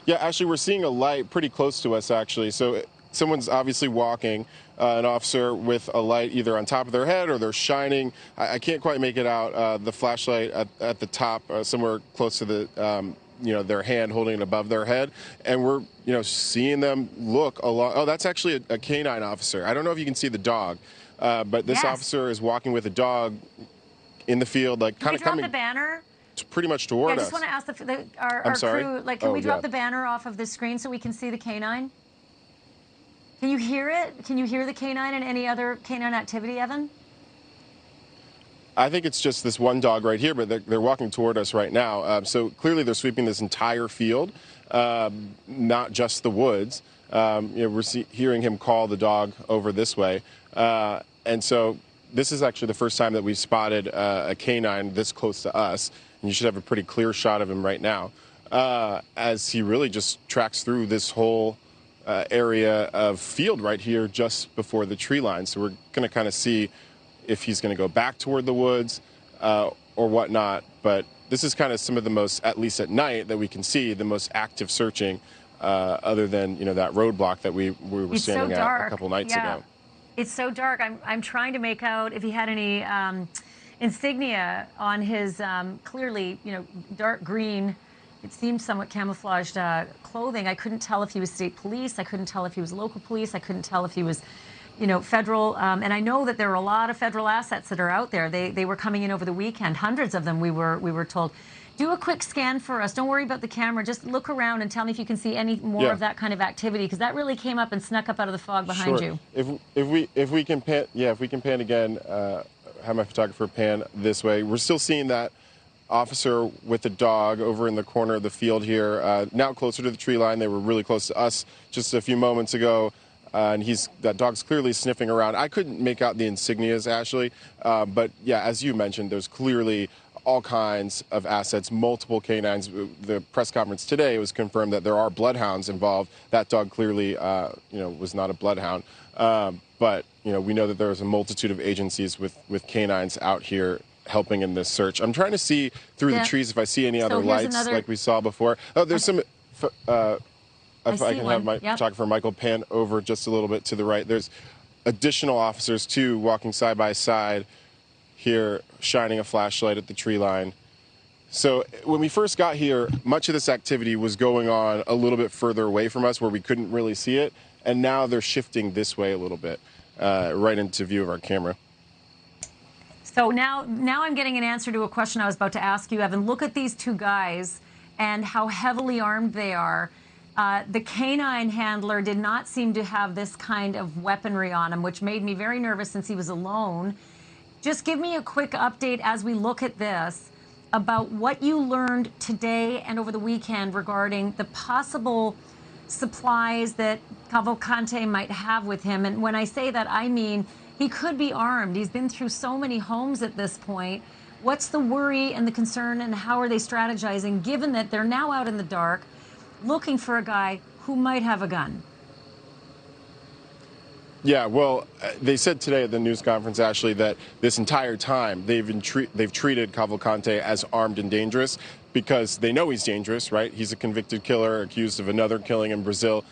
Yeah, actually, we're seeing a light pretty close to us, actually. So someone's obviously walking, an officer with a light either on top of their head or they're shining. I can't quite make it out. The flashlight at the top, somewhere close to the, their hand holding it above their head. And we're, seeing them look along. Oh, that's actually a canine officer. I don't know if you can see the dog, but this officer is walking with a dog in the field, like kind of coming. Drop the banner? Pretty much toward us. I just want to ask our crew, like, can we drop the banner off of the screen so we can see the canine? Can you hear it? Can you hear the canine and any other canine activity, Evan? I think it's just this one dog right here, but they're walking toward us right now. So clearly they're sweeping this entire field, not just the woods. We're hearing him call the dog over this way. And so this is actually the first time that we've spotted a canine this close to us. And you should have a pretty clear shot of him right now, as he really just tracks through this whole area of field right here just before the tree line. So we're going to kind of see if he's going to go back toward the woods or whatnot. But this is kind of some of the most, at least at night, that we can see the most active searching, other than that roadblock that we were standing at a couple nights ago. It's so dark. I'm trying to make out if he had any insignia on his clearly, dark green. It seemed somewhat camouflaged clothing. I couldn't tell if he was state police. I couldn't tell if he was local police. I couldn't tell if he was, federal. And I know that there are a lot of federal assets that are out there. They were coming in over the weekend. Hundreds of them, we were told. Do a quick scan for us. Don't worry about the camera. Just look around and tell me if you can see any more of that kind of activity, because that really came up and snuck up out of the fog behind you. If we can pan, if we can pan again, have my photographer pan this way. We're still seeing that officer with the dog over in the corner of the field here, now closer to the tree line. They were really close to us just a few moments ago, and that dog's clearly sniffing around. I couldn't make out the insignias, Ashleigh, but yeah, as you mentioned, there's clearly all kinds of assets, multiple canines. The press conference today was confirmed that there are bloodhounds involved. That dog clearly, was not a bloodhound, but we know that there's a multitude of agencies with canines out here helping in this search. I'm trying to see through the trees if I see any other lights like we saw before. Oh, there's some. If I can have my photographer Michael pan over just a little bit to the right. There's additional officers too walking side by side here, shining a flashlight at the tree line. So when we first got here, much of this activity was going on a little bit further away from us where we couldn't really see it. And now they're shifting this way a little bit, right into view of our camera. So now I'm getting an answer to a question I was about to ask you, Evan. Look at these two guys and how heavily armed they are. The canine handler did not seem to have this kind of weaponry on him, which made me very nervous since he was alone. Just give me a quick update as we look at this about what you learned today and over the weekend regarding the possible supplies that Cavalcante might have with him. And when I say that, I mean he could be armed. He's been through so many homes at this point. What's the worry and the concern, and how are they strategizing, given that they're now out in the dark looking for a guy who might have a gun? Yeah, well, they said today at the news conference, Ashleigh, that this entire time they've treated Cavalcante as armed and dangerous because they know he's dangerous, right? He's a convicted killer accused of another killing in Brazil,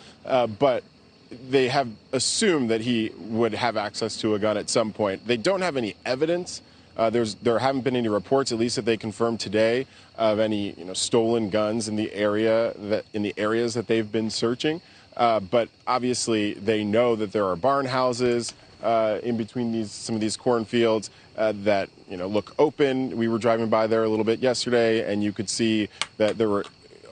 but they have assumed that he would have access to a gun at some point. They don't have any evidence. There haven't been any reports, at least that they confirmed today, of any stolen guns in the areas that they've been searching. But obviously, they know that there are barn houses in between some of these cornfields that look open. We were driving by there a little bit yesterday, and you could see that there were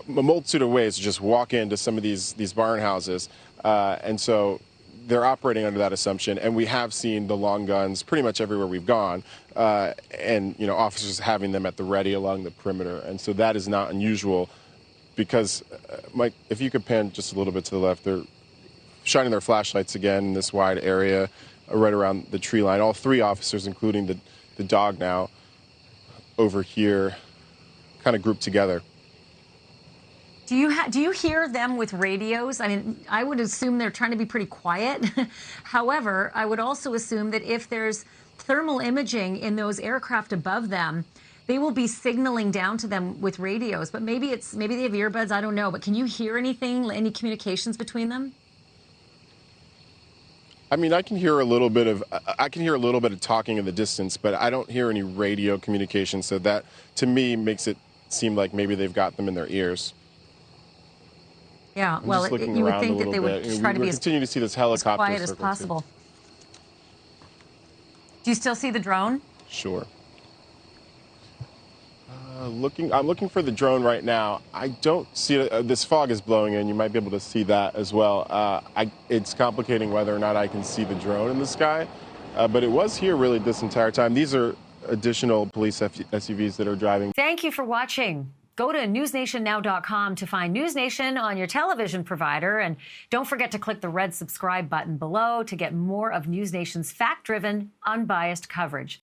a multitude of ways to just walk into some of these barn houses, and so they're operating under that assumption. And we have seen the long guns pretty much everywhere we've gone, and officers having them at the ready along the perimeter, and so that is not unusual. Because, Mike, if you could pan just a little bit to the left, they're shining their flashlights again in this wide area right around the tree line. All three officers, including the dog now, over here, kind of grouped together. Do you hear them with radios? I mean, I would assume they're trying to be pretty quiet. However, I would also assume that if there's thermal imaging in those aircraft above them, they will be signaling down to them with radios. But maybe they have earbuds. I don't know. But can you hear anything? Any communications between them? I mean, I can hear a little bit of talking in the distance, but I don't hear any radio communication. So that, to me, makes it seem like maybe they've got them in their ears. Yeah, well, you would think that they would try to be continue to see this helicopter as quiet as possible. Do you still see the drone? Sure. I'm looking for the drone right now. I don't see it. This fog is blowing in. You might be able to see that as well. It's complicating whether or not I can see the drone in the sky, but it was here really this entire time. These are additional police SUVs that are driving. Thank you for watching. Go to newsnationnow.com to find NewsNation on your television provider, and don't forget to click the red subscribe button below to get more of NewsNation's fact-driven, unbiased coverage.